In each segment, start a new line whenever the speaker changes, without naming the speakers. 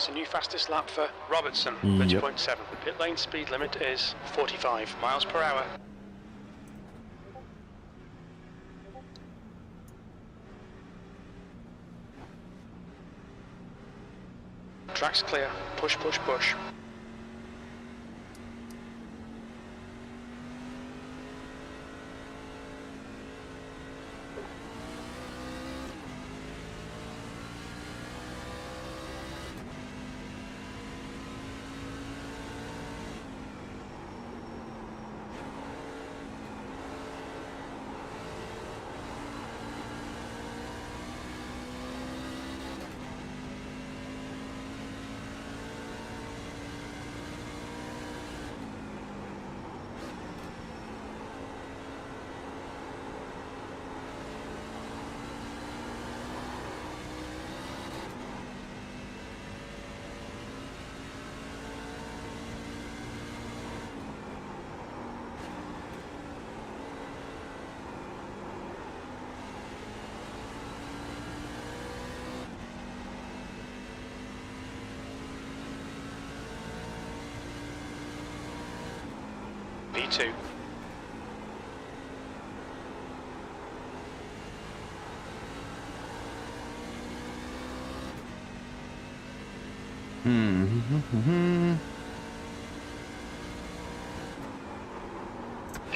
That's a new fastest lap for Robertson,
Yep.
30.7. The pit lane speed limit is 45 miles per hour. Track's clear. Push, push, push. P2.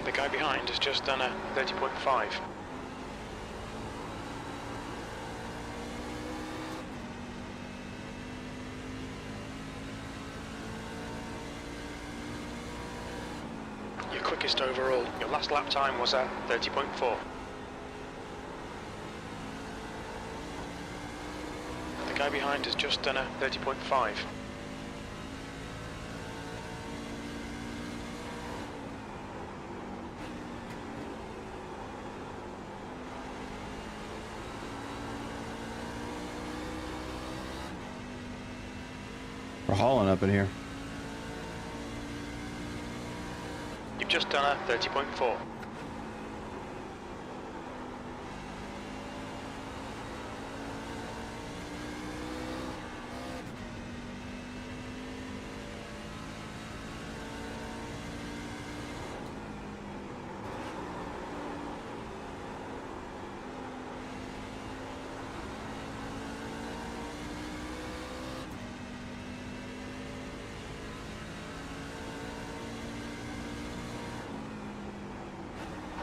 The guy behind has just done a 30.5. Your quickest overall. Your last lap time was a 30.4. The guy behind has just done a 30.5.
We're hauling up in here.
You've just done a 30.4.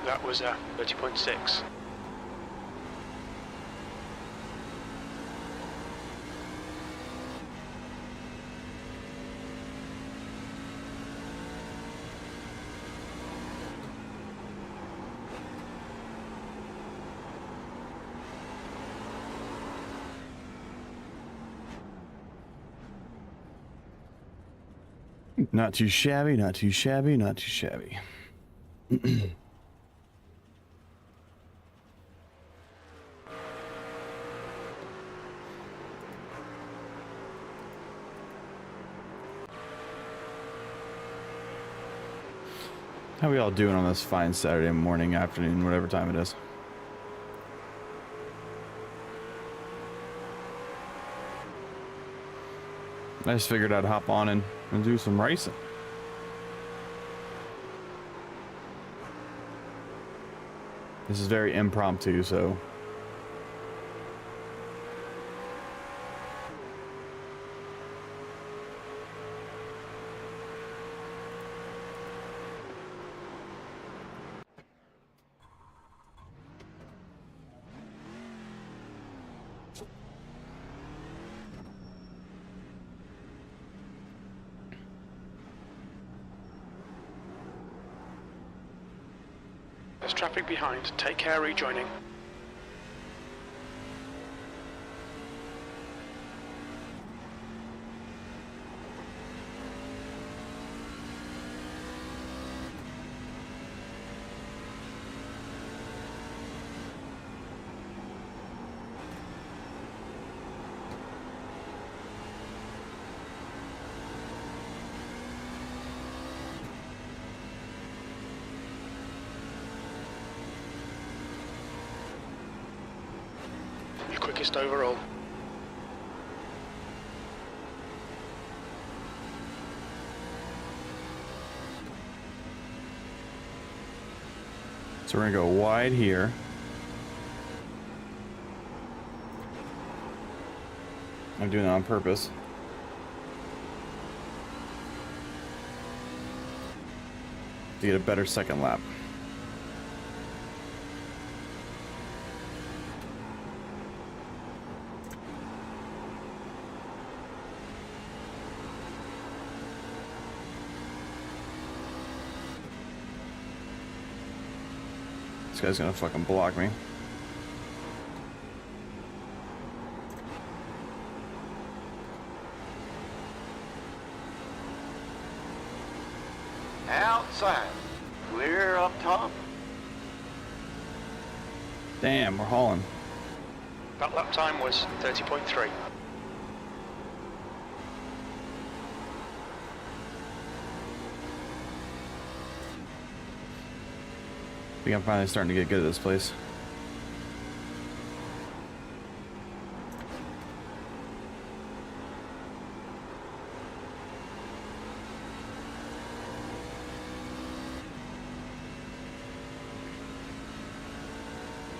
That was a 30.6.
Not too shabby, not too shabby, not too shabby. How we all doing on this fine Saturday morning, afternoon, whatever time it is? I just figured I'd hop on and do some racing. This is very impromptu, so...
There's traffic behind. Take care rejoining. Quickest overall.
So we're gonna go wide here. I'm doing that on purpose. To get a better second lap. This guy's gonna fucking block me.
Outside. Clear up top.
Damn, we're hauling.
That lap time was 30.3.
I think I'm finally starting to get good at this place.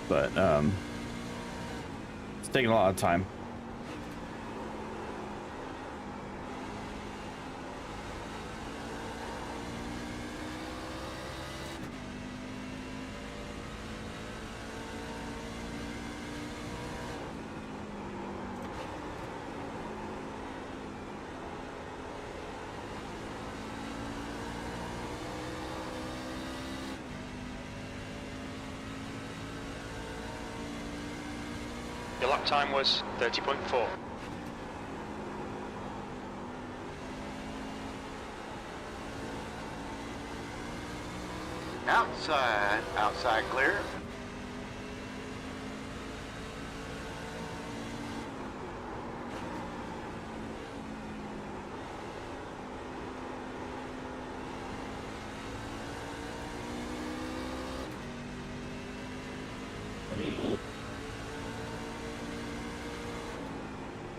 But it's taking a lot of time.
Your lap time was 30.4.
Outside. Outside clear.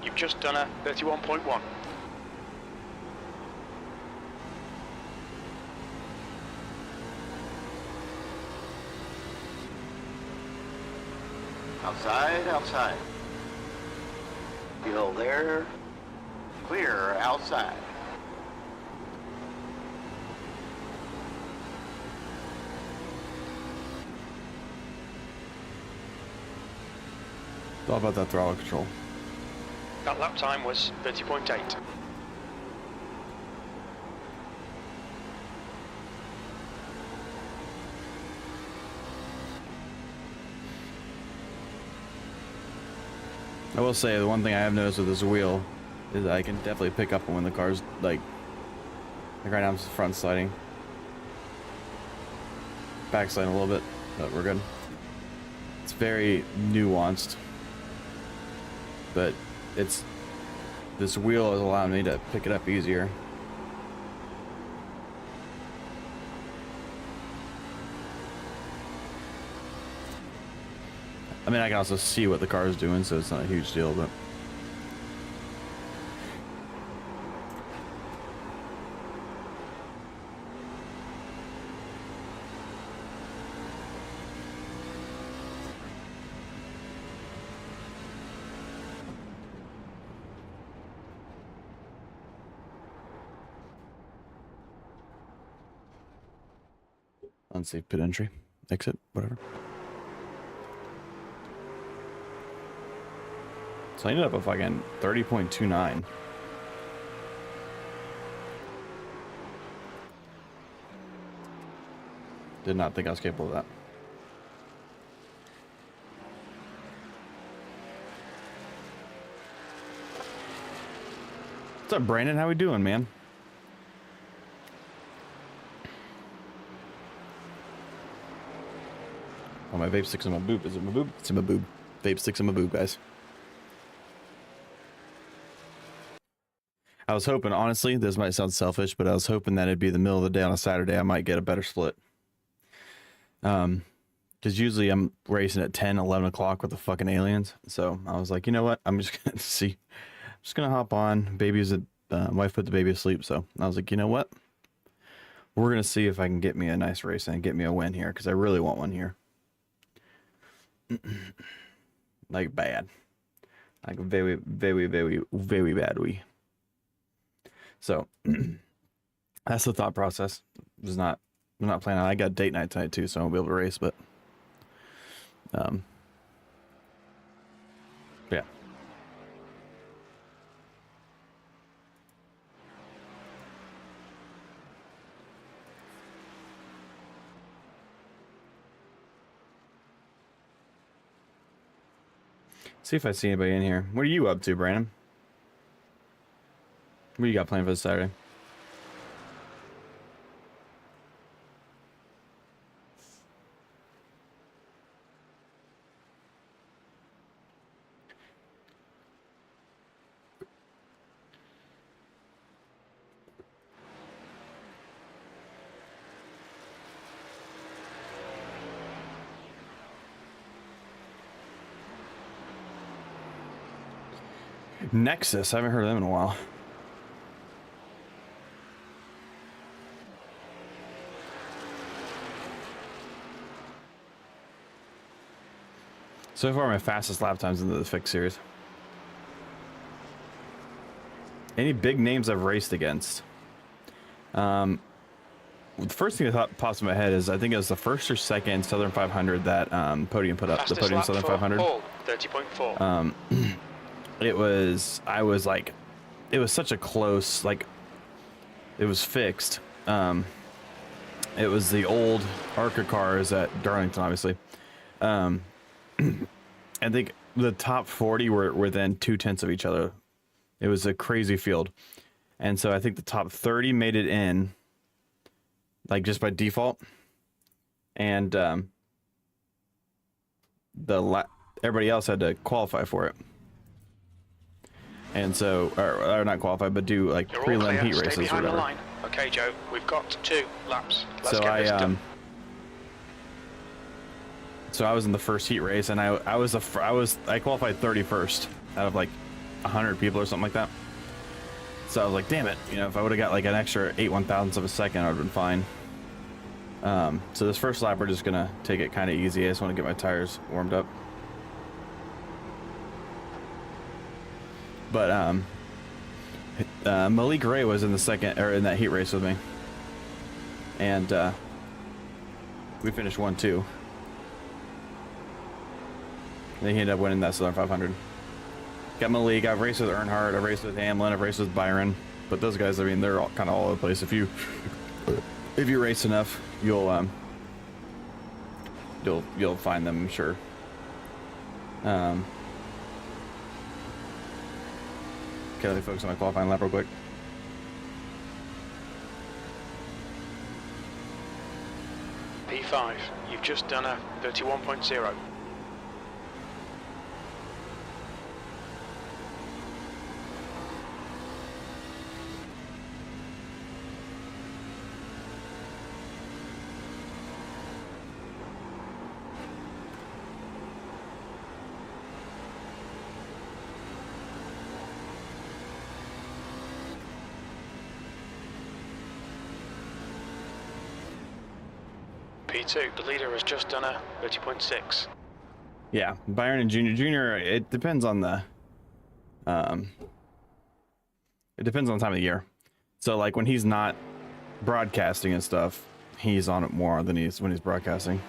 You've just done a 31.1.
Outside. Outside. Still there. Clear outside.
It's all about that throttle control.
That lap time was 30.8.
I will say the one thing I have noticed with this wheel is I can definitely pick up when the car's like right now I'm front sliding. Back sliding a little bit, but we're good. It's very nuanced. But this wheel is allowing me to pick it up easier. I mean, I can also see what the car is doing, so it's not a huge deal, but unsafe pit entry, exit, whatever. So I ended up with fucking 30.29. Did not think I was capable of that. What's up, Brandon? How we doing, man? Oh, my vape sticks in my boob. Is it my boob? It's in my boob. Vape sticks in my boob, guys. I was hoping, honestly, this might sound selfish, but I was hoping that it'd be the middle of the day on a Saturday. I might get a better split. Because usually I'm racing at 10, 11 o'clock with the fucking aliens. So I was like, you know what? I'm just going to see. I'm just going to hop on. Baby's at, wife put the baby to sleep. So I was like, you know what? We're gonna see if I can get me a nice race and get me a win here, because I really want one here. Like bad. Like very, very, very, very badly. So that's the thought process. I'm not planning on. I got date night tonight too, so I won't be able to race, but yeah. See if I see anybody in here. What are you up to, Brandon? What do you got planned for this Saturday? Nexus. I haven't heard of them in a while. So far, my fastest lap times in the Fix series. Any big names I've raced against? The first thing that pops in my head is I think it was the first or second Southern 500 that Podium put up.
Fastest
the Podium
lap
Southern
for
500.
Paul, 30.4.
I was like, it was such a close, like, it was fixed. It was the old ARCA cars at Darlington, obviously. I think the top 40 were within 2/10 of each other. It was a crazy field. And so I think the top 30 made it in, like, just by default. And everybody else had to qualify for it. And so, or not qualify, but do like
You're all
prelim
clear.
heat
Stay
races or
behind the
whatever.
line. Okay, Joe, we've got 2 laps. Let's
So
get this done.
So I was in the first heat race, and I qualified 31st out of like 100 people or something like that. So I was like, damn it, you know, if I would have got like an extra 8/1000ths of a second, I would have been fine. So this first lap, we're just gonna take it kind of easy. I just want to get my tires warmed up. But Malik Ray was in the second, or in that heat race with me, and we finished 1-2. Then he ended up winning that Southern 500. Got Malik. I've raced with Earnhardt. I've raced with Hamlin. I've raced with Byron. But those guys, I mean, they're all kind of all over the place. If you race enough, you'll find them, I'm sure. Okay, let me focus on my qualifying lap real quick.
P5, you've just done a 31.0. P2, the leader has just done a 30.6.
Yeah, Byron and Junior. It depends on the it depends on the time of the year. So like when he's not broadcasting and stuff, he's on it more than he's when he's broadcasting.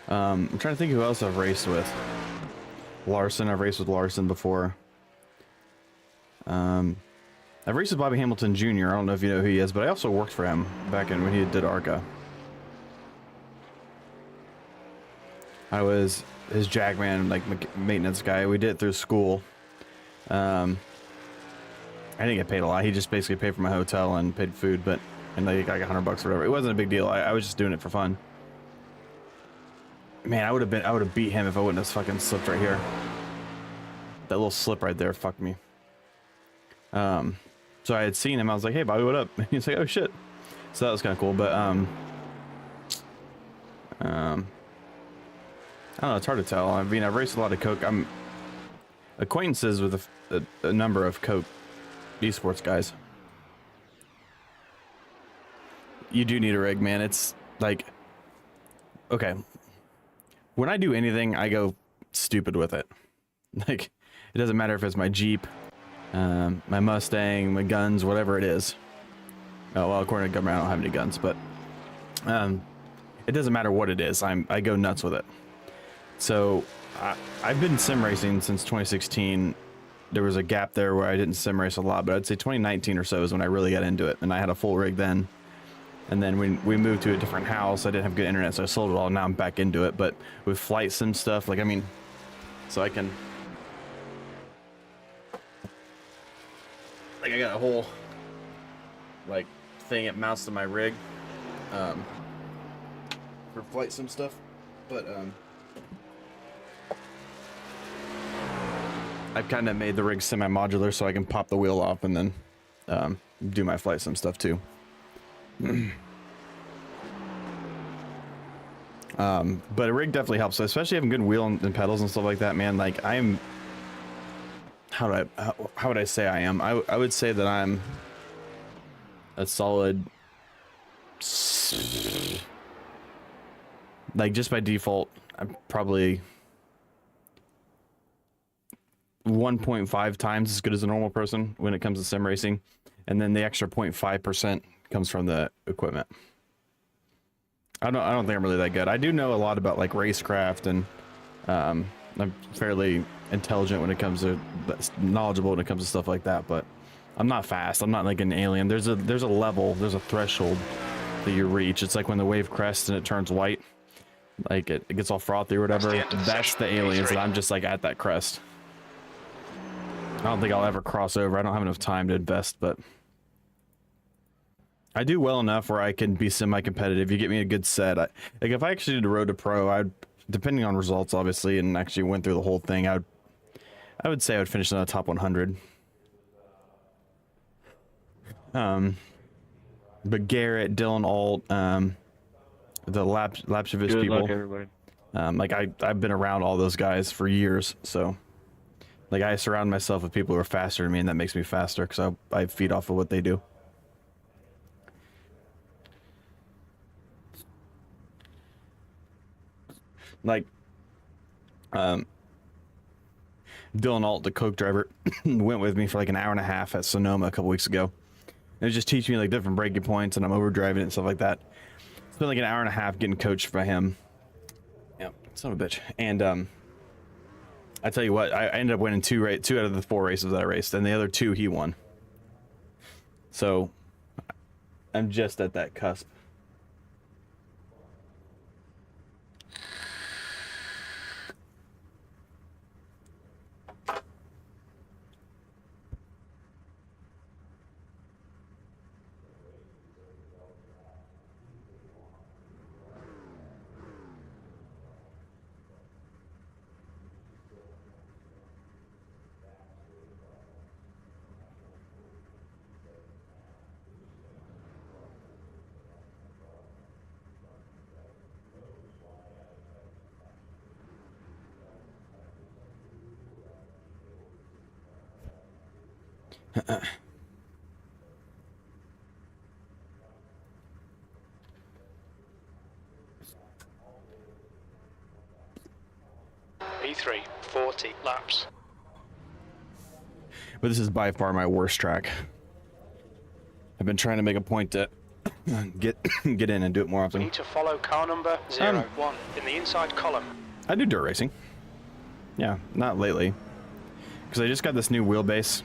I'm trying to think who else I've raced with. Larson, I've raced with Larson before. I've raced with Bobby Hamilton Jr. I don't know if you know who he is, but I also worked for him back in when he did ARCA. I was his jackman, like maintenance guy. We did it through school. I didn't get paid a lot. He just basically paid for my hotel and paid food, and like $100 or whatever. It wasn't a big deal. I was just doing it for fun. Man, I would have beat him if I wouldn't have fucking slipped right here. That little slip right there fucked me. So I had seen him. I was like, "Hey, Bobby, what up?" And he's like, "Oh shit." So that was kind of cool. But I I don't know, it's hard to tell. I mean, I've raced a lot of Coke. I'm acquaintances with a number of Coke esports guys. You do need a rig, man. It's like, okay, when I do anything, I go stupid with it. Like, it doesn't matter if it's my Jeep, my Mustang, my guns, whatever it is. Oh, well, according to the government, I don't have any guns, but it doesn't matter what it is. I go nuts with it. So I've been sim racing since 2016. There was a gap there where I didn't sim race a lot, but I'd say 2019 or so is when I really got into it, and I had a full rig then. And then when we moved to a different house, I didn't have good internet, so I sold it all. Now I'm back into it, but with flight sim stuff, like, I mean, so I can, like, I got a whole, like, thing it mounts to my rig, for flight sim stuff, but, I've kind of made the rig semi-modular so I can pop the wheel off and then, do my flight sim stuff too. But a rig definitely helps, especially having good wheel and pedals and stuff like that, man. Like, I'm, how would I say I am? I would say that I'm a solid, like, just by default, I'm probably 1.5 times as good as a normal person when it comes to sim racing, and then the extra 0.5% comes from the equipment. I don't think I'm really that good. I do know a lot about, like, racecraft, and I'm fairly intelligent when it comes to, knowledgeable when it comes to stuff like that, but I'm not fast. I'm not like an alien. There's a level, there's a threshold that you reach. It's like when the wave crests and it turns white, like it gets all frothy or whatever. That's the aliens, and I'm just like at that crest. I don't think I'll ever cross over. I don't have enough time to invest, but I do well enough where I can be semi-competitive. You get me a good set. Like, if I actually did a road to pro, I'd, depending on results, obviously, and actually went through the whole thing, I would say I would finish in the top 100. But Garrett, Dylan Alt, the Lapshavich people.
Good luck, everybody.
Like, I've been around all those guys for years, so like, I surround myself with people who are faster than me, and that makes me faster because I feed off of what they do. Like, Dylan Alt, the Coke driver, went with me for like an hour and a half at Sonoma a couple weeks ago. And it was just teaching me like different braking points, and I'm overdriving it and stuff like that. Spent like an hour and a half getting coached by him. Yeah, son of a bitch. And I tell you what, I ended up winning two out of the 4 races that I raced, and the other 2 he won. So I'm just at that cusp.
E3, 40 laps.
But this is by far my worst track. I've been trying to make a point to get in and do it more
You
often.
need to follow car number 01 in the inside column.
I do dirt racing. Yeah, not lately, because I just got this new wheelbase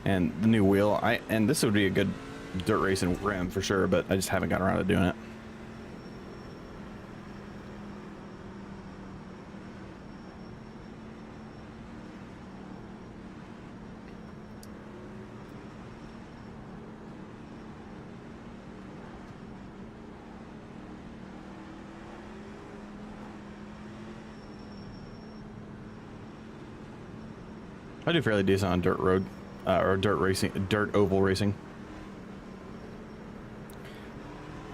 and the new wheel. And this would be a good dirt racing rim for sure, but I just haven't gotten around to doing it. I do fairly decent on dirt road, or dirt racing, dirt oval racing.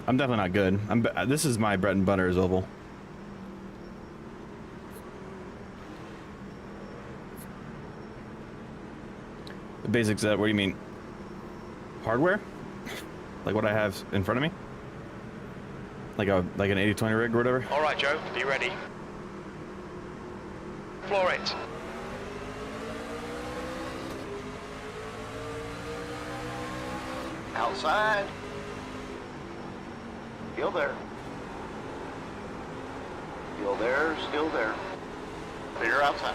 I'm definitely not good. This is my bread and butter is oval. The basic set. What do you mean? Hardware? Like what I have in front of me? Like an 80/20 rig or whatever?
All right, Joe, be ready. Floor it.
Outside. Still there. Still there, still there. Clear outside.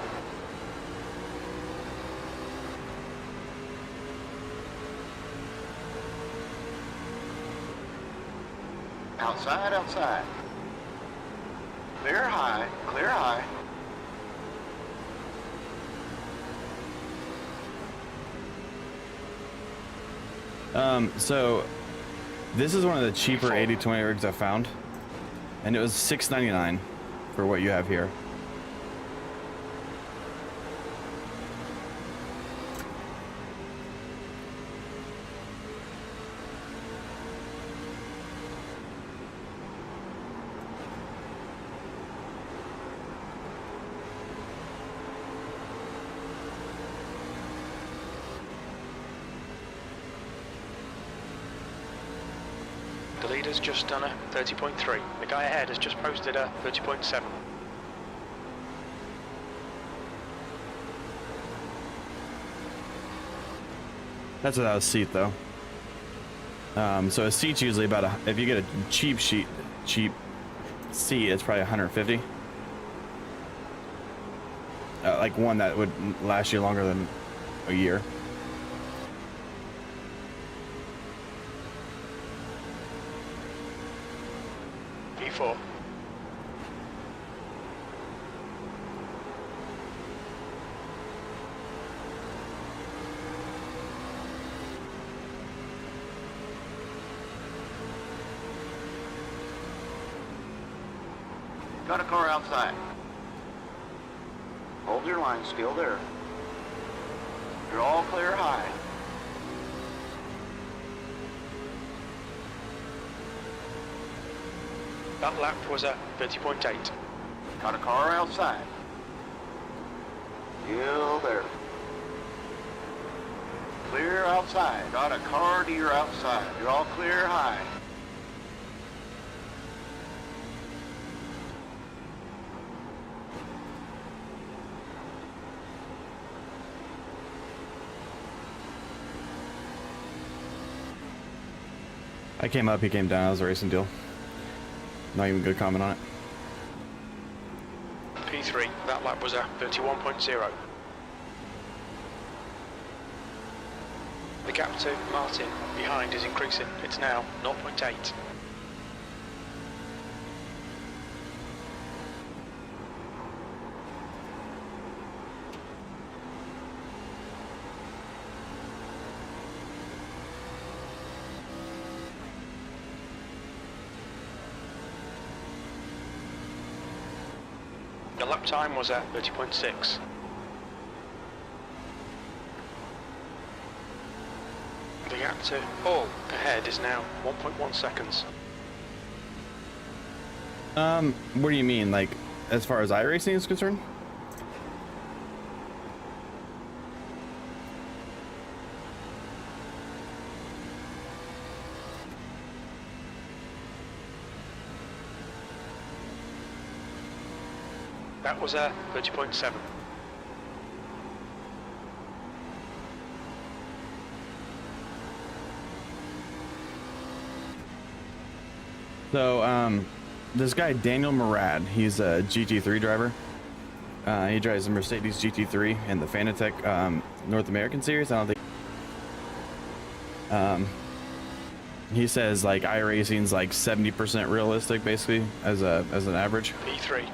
Outside, outside. Clear high, clear high.
So this is one of the cheaper 80/20 rigs I found, and it was $6.99 for what you have here.
The leader's just done a 30.3. The guy ahead has just posted a 30.7.
That's without a seat though. So a seat's usually about if you get a cheap seat, it's probably 150. Like one that would last you longer than a year.
P4.
Got a car outside. Hold your line, still there. You're all clear high.
That lap was a 30.8.
Got a car outside. Still there. Clear outside. Got a car to your outside. You're all clear high.
I came up, he came down. That was a racing deal. Not even good comment on it.
P3, that lap was a 31.0. The gap to Martin behind is increasing. It's now 0.8. The lap time was at 30.6. The gap to Paul ahead is now 1.1 seconds.
What do you mean, like, as far as iRacing is concerned?
That was a 30.7.
So, this guy, Daniel Murad, he's a GT3 driver. He drives a Mercedes GT3 in the Fanatec North American series. I don't think. He says like iRacing's like 70% realistic, basically, as an average.
P3.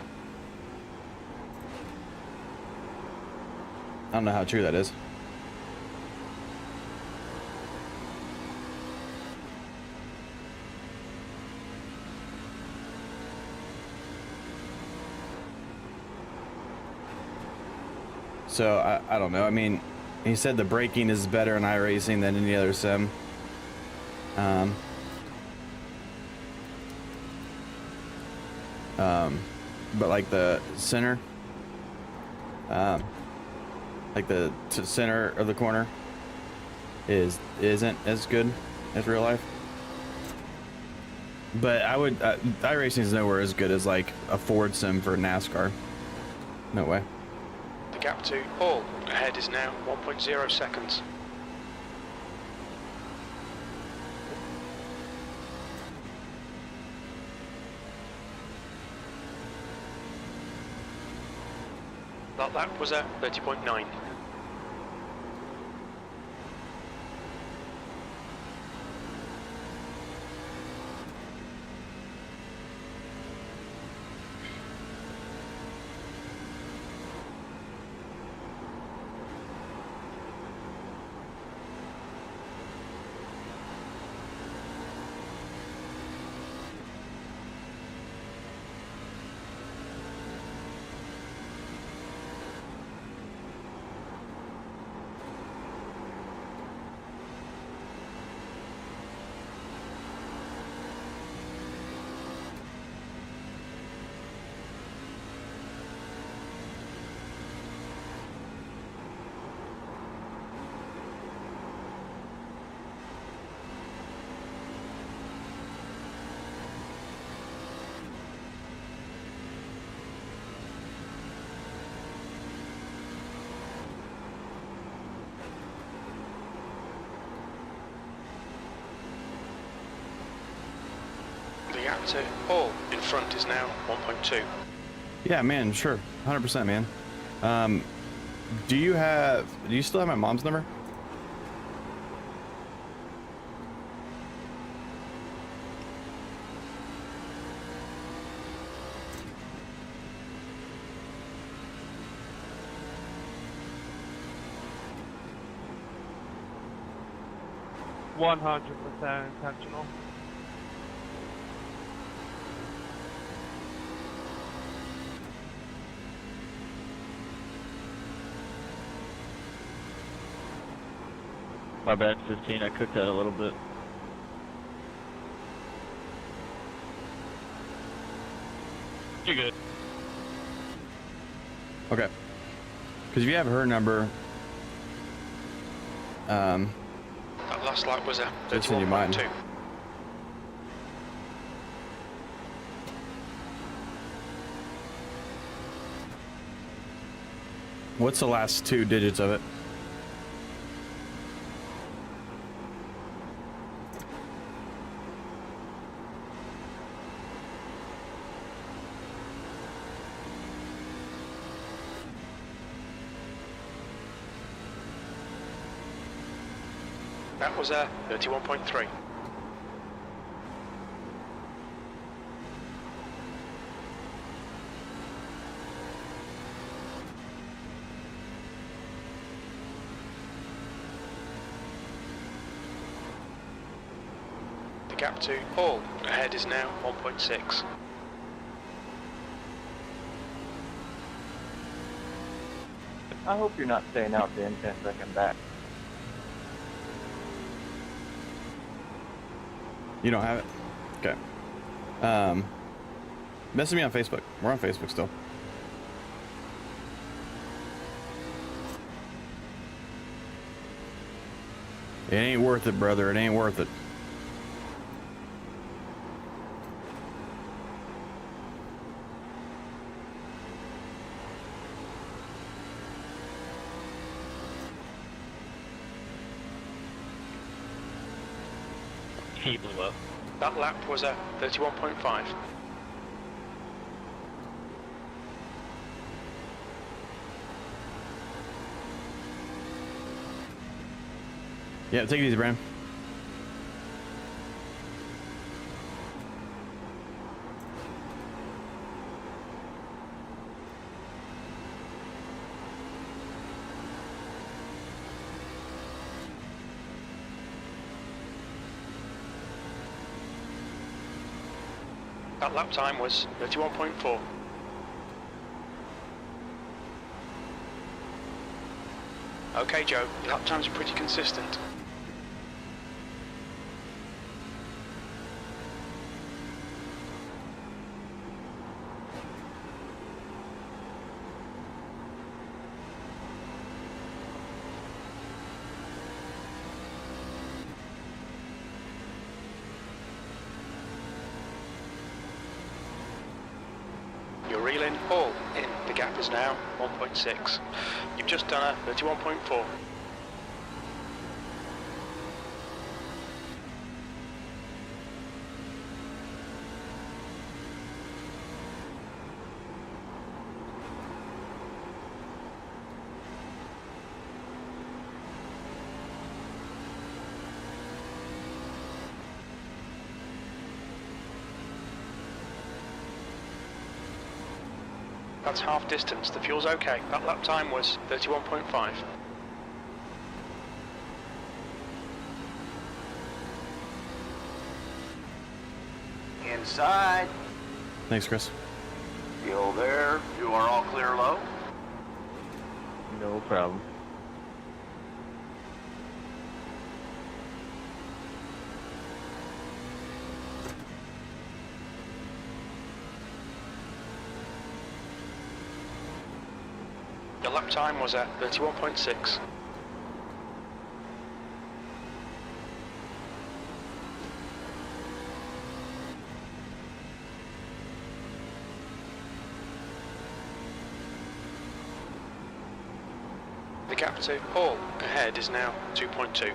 I don't know how true that is. So I don't know. I mean, he said the braking is better in iRacing than any other sim. But like the center, like the center of the corner, isn't as good as real life. But I would iRacing is nowhere as good as like a Ford sim for NASCAR. No way.
The gap to Hall ahead is now 1.0 seconds. That lap was at 30.9. The gap to Hall in front is now 1.2.
Yeah, man, sure, 100%, man. Do you still have my mom's number?
$100% intentional.
My bad, 15. I cooked that a little bit.
You're good.
Okay. Because if you have her number,
That last lap was at
just send you mine.
31.2.
What's the last 2 digits of it?
That was at 31.3. The gap to Hall ahead is now 1.6.
I hope you're not staying out the 10-second back.
You don't have it? Okay. Message me on Facebook. We're on Facebook still. It ain't worth it, brother. It ain't worth it.
He blew up.
That lap was at 31.5.
Yeah, take it easy, Bram.
That lap time was 31.4. Okay, Joe, your lap times are pretty consistent. reel in, haul in. The gap is now 1.6. You've just done a 31.4. That's half distance. The fuel's okay. That lap time was 31.5.
Inside.
Thanks, Chris.
Fuel there. You are all clear low.
No problem.
The lap time was at 31.6. The gap to haul ahead is now 2.2.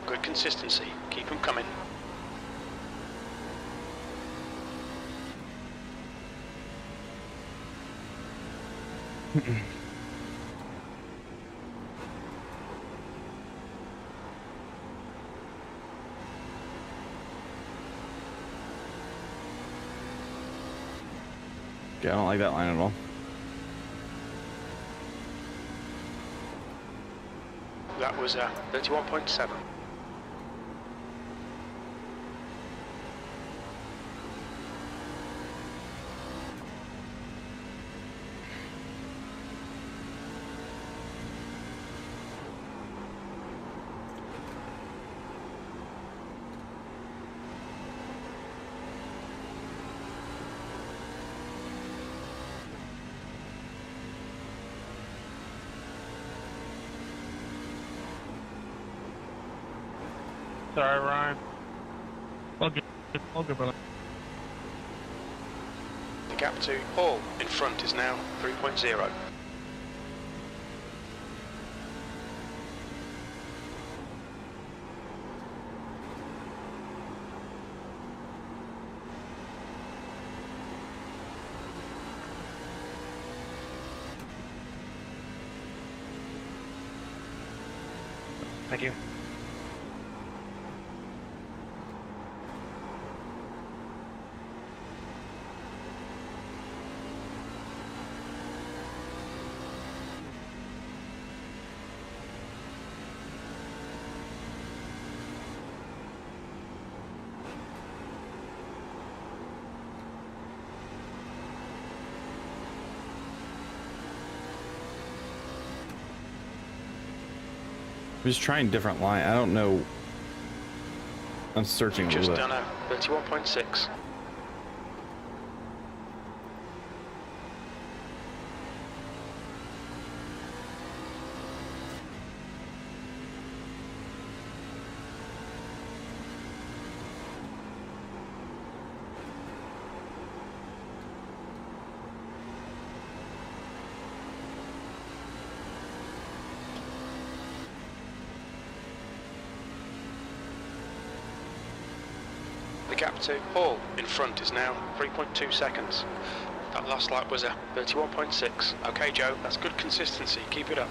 Good consistency. Keep them coming.
Okay, I don't like that line at all.
That was 31.7.
Sorry, Ryan. All good, brother.
The gap to haul in front is now 3.0.
Thank you.
I'm just trying different line. I don't know. I'm searching a
Just
little bit.
done a 31.6. The gap to haul in front is now 3.2 seconds. That last lap was a 31.6. Okay, Joe, that's good consistency. Keep it up.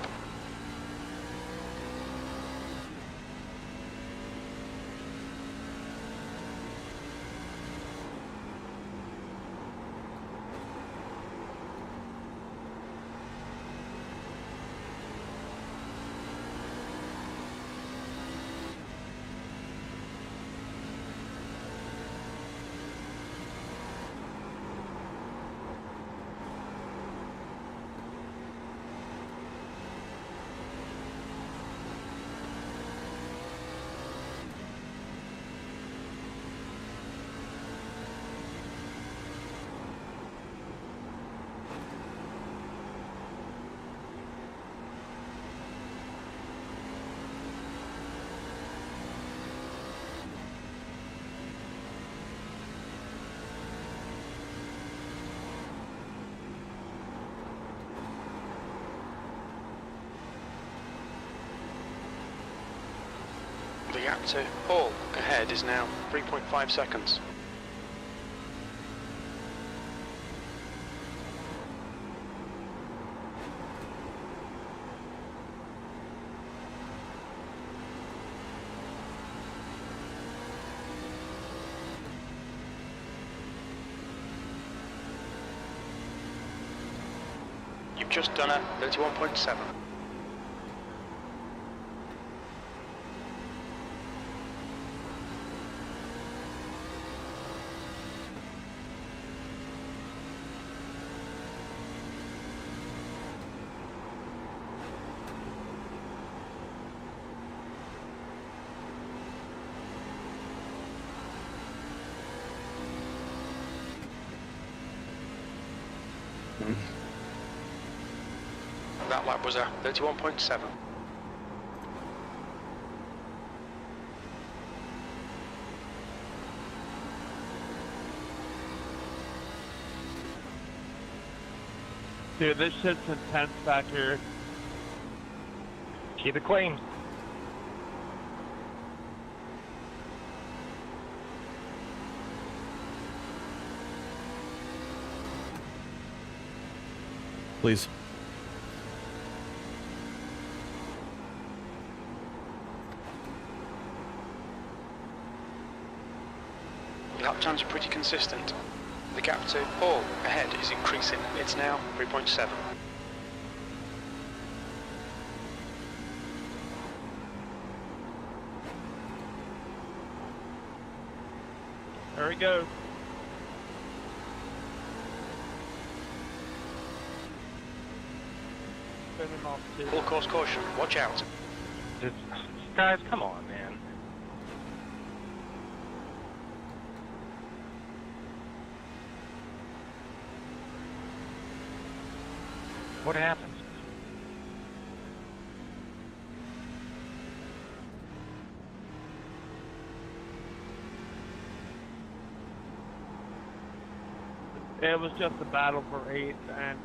The gap to Paul ahead is now 3.5 seconds. You've just done a 31.7. That lap was a 31.7.
Dude, this shit's intense back here.
Keep it clean.
Please.
Lap times are pretty consistent. The gap to Paul ahead is increasing. It's now 3.7.
There we go. Spin him off too.
Full course caution, watch out.
Guys, come on, man. What happened?
It was just a battle for 8th and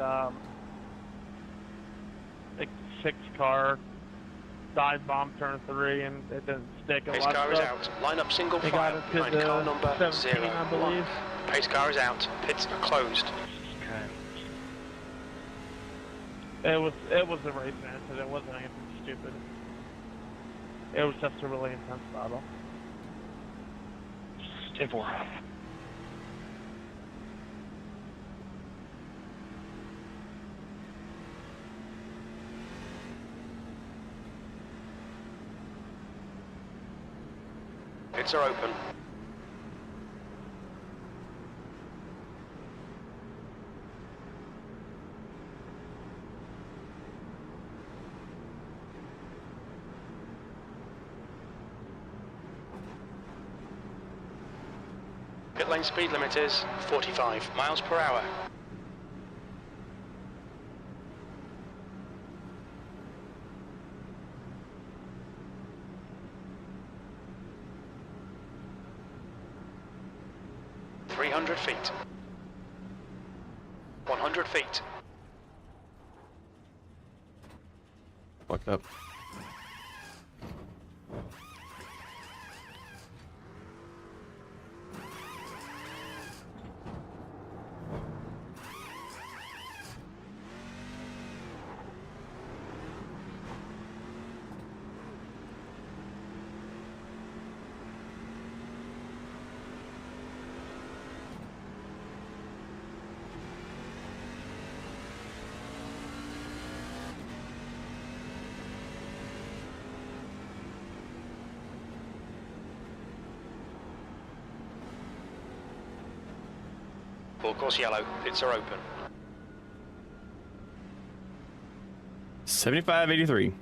like 6 car dive bomb turn 3 and it didn't stick. A
Pace
lot
car
of
is
stuff.
out. Line up single
They got
file
us to
behind car number
17, I
01.
believe.
Pace car is out. Pits are closed.
Okay.
It was a race incident. It wasn't anything stupid. It was just a really intense battle.
10-4.
Pits are open. Pit lane speed limit is 45 miles per hour. Feet. 100 feet.
Fucked up.
Full course yellow. Pits are open.
75.83.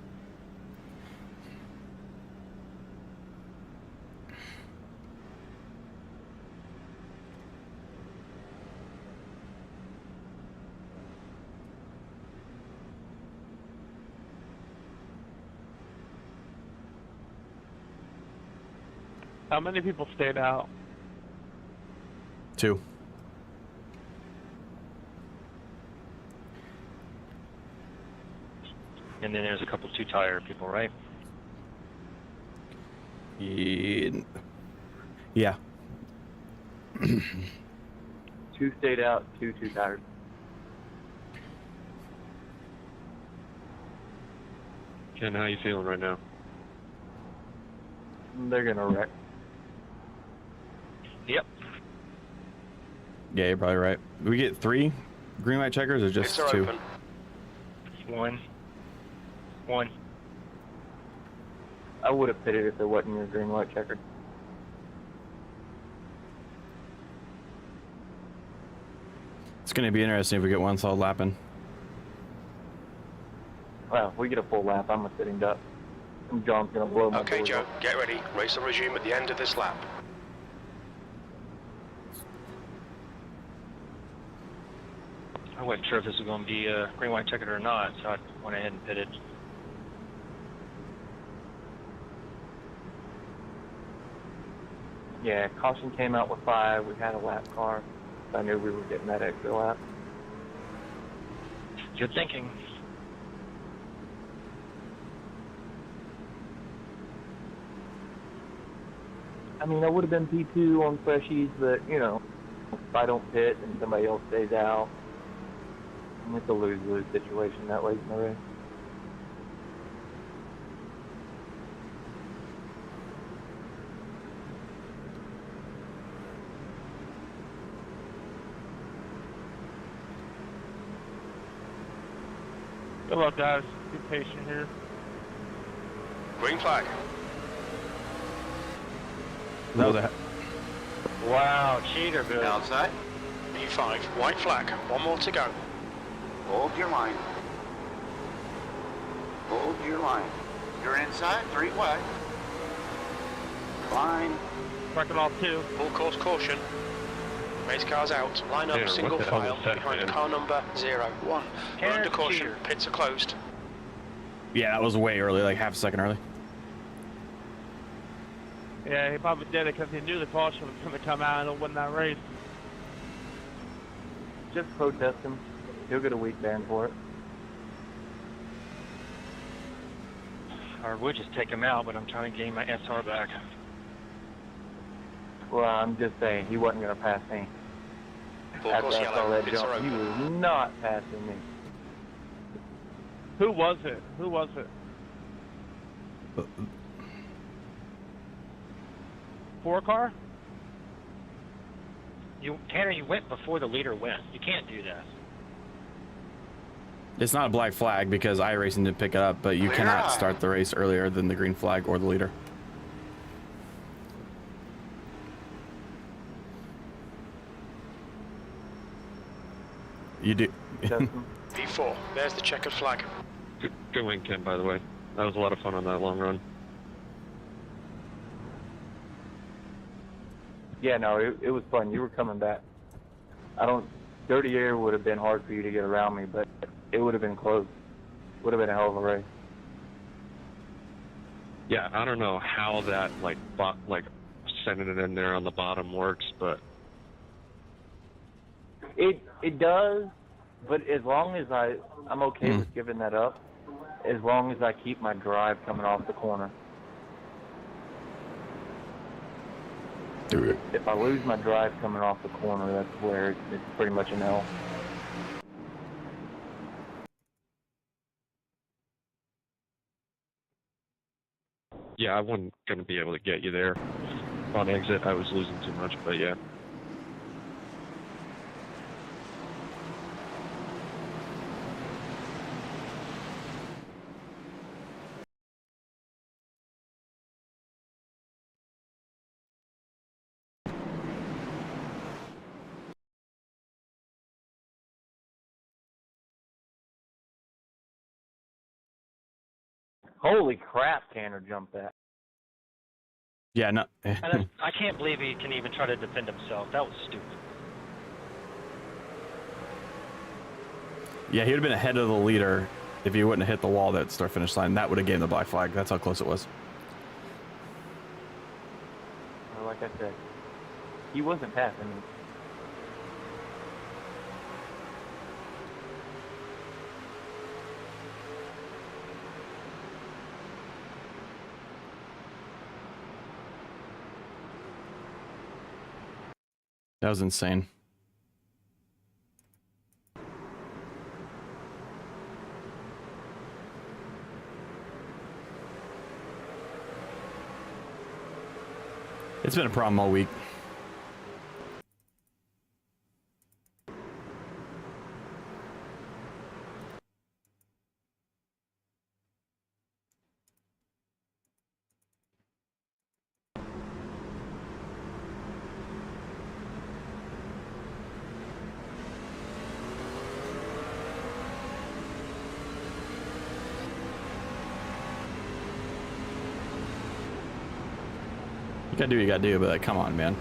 How many people stayed out?
2.
And then there's a couple 2-tire people, right?
Yeah.
2 stayed out, 2 too tired.
Ken, how you feeling right now?
They're gonna wreck.
Yep.
Yeah, you're probably right. We get 3 green light checkers or just
Pits are
2?
open.
1.
I would have pitted if there wasn't your green light checker.
It's going to be interesting if we get one solid lap in.
Well, if we get a full lap, I'm a sitting duck. And John's gonna blow my
Okay,
doors
Joe,
off.
get ready. Race will resume at the end of this lap.
I wasn't sure if this was going to be a green white ticket or not, so I went ahead and pitted.
Yeah, caution came out with 5. We had a lap car. So I knew we were getting that extra lap.
Good thinking.
I mean, I would have been P2 on freshies, but, you know, if I don't pit and somebody else stays out, it's a lose-lose situation that late in the race.
Good luck, guys. Be patient here.
Green flag.
That was a...
Wow, cheater, Bill.
Outside.
P5, white flag. 1 more to go.
Hold your line. Hold your line. You're inside, 3 wide. Line.
Bracket off 2.
Full course caution. Race cars out. Line up,
Tanner,
single
what the hell
file
was that,
behind
man?
car number 01. We're under caution.
cheater.
Pits are closed.
Yeah, that was way early, like half a second early.
Yeah, he probably did it because he knew the caution was going to come out and win that race.
Just protest him. He'll get a week ban for it.
Or would just take him out, but I'm trying to gain my SR back.
Well, I'm just saying, he wasn't going to pass me.
Full
After
course
I saw
yellow.
that
Pits are
jump, he
open.
was not passing me.
Who was it? Who was it? 4 car?
Tanner, you went before the leader went. You can't do that.
It's not a black flag because iRacing didn't pick it up, but you
Clear
cannot
eye.
start the race earlier than the green flag or the leader. You do.
Justin.
P4, there's the checkered flag.
Good win, Ken, by the way. That was a lot of fun on that long run.
Yeah, no, it was fun. You were coming back. Dirty air would have been hard for you to get around me, but it would have been close. Would have been a hell of a race.
Yeah, I don't know how that, sending it in there on the bottom works, but
It does, but as long as I'm okay with giving that up, as long as I keep my drive coming off the corner. If I lose my drive coming off the corner, that's where it's pretty much an L.
yeah, I wasn't going to be able to get you there. On exit, I was losing too much, but yeah.
Holy crap, Tanner jumped that.
Yeah, no.
I can't believe he can even try to defend himself. That was stupid.
Yeah, he would have been ahead of the leader if he wouldn't have hit the wall that start finish line. That would have gave him the black flag. That's how close it was.
Or like I said, he wasn't passing me.
That was insane. It's been a problem all week. You gotta do what you gotta do, but like, come on, man.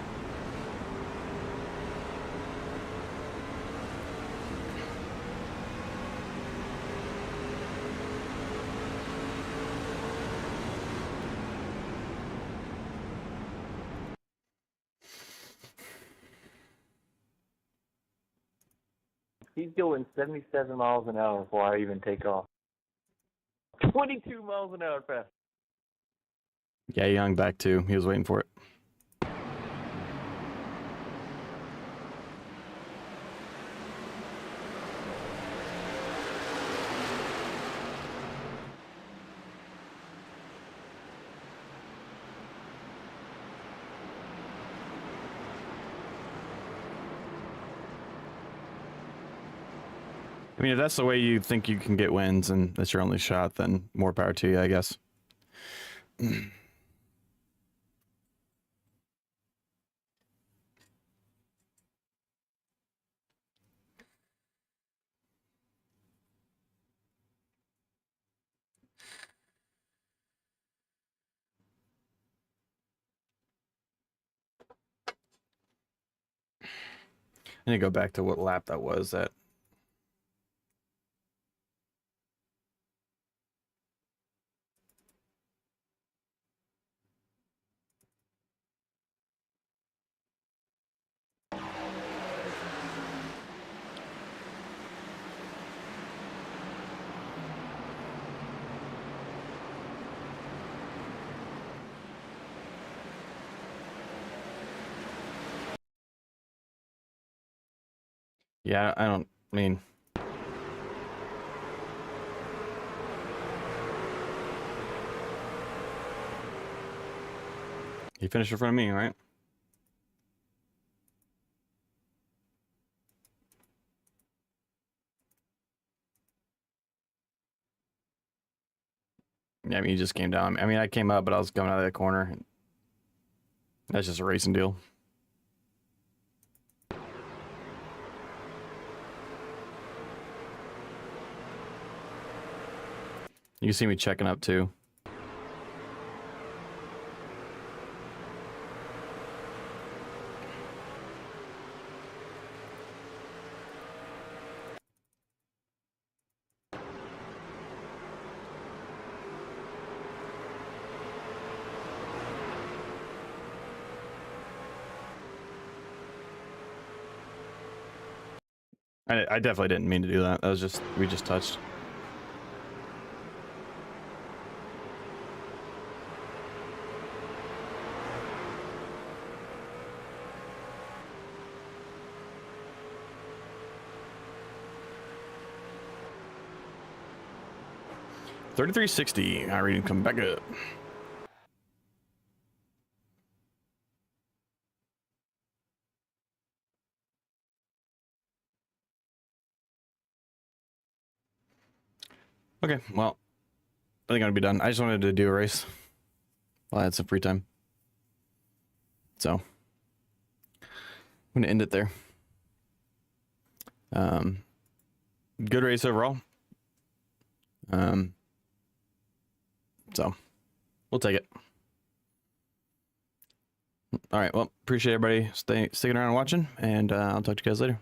He's going 77 miles an hour before I even take off. 22 miles an hour fast.
Yeah, Young back too. He was waiting for it. I mean, if that's the way you think you can get wins and that's your only shot, then more power to you, I guess. I need to go back to what lap that was at. Yeah, I don't mean. He finished in front of me, right? Yeah, I mean, he just came down. I mean, I came up, but I was coming out of that corner. That's just a racing deal. You can see me checking up too. I definitely didn't mean to do that. That was just, we just touched. $33.60. I read him come back up. Okay, well, I think I'm gonna be done. I just wanted to do a race while I had some free time. So I'm gonna end it there. Good race overall. So we'll take it. All right, well, appreciate everybody sticking around and watching, and I'll talk to you guys later.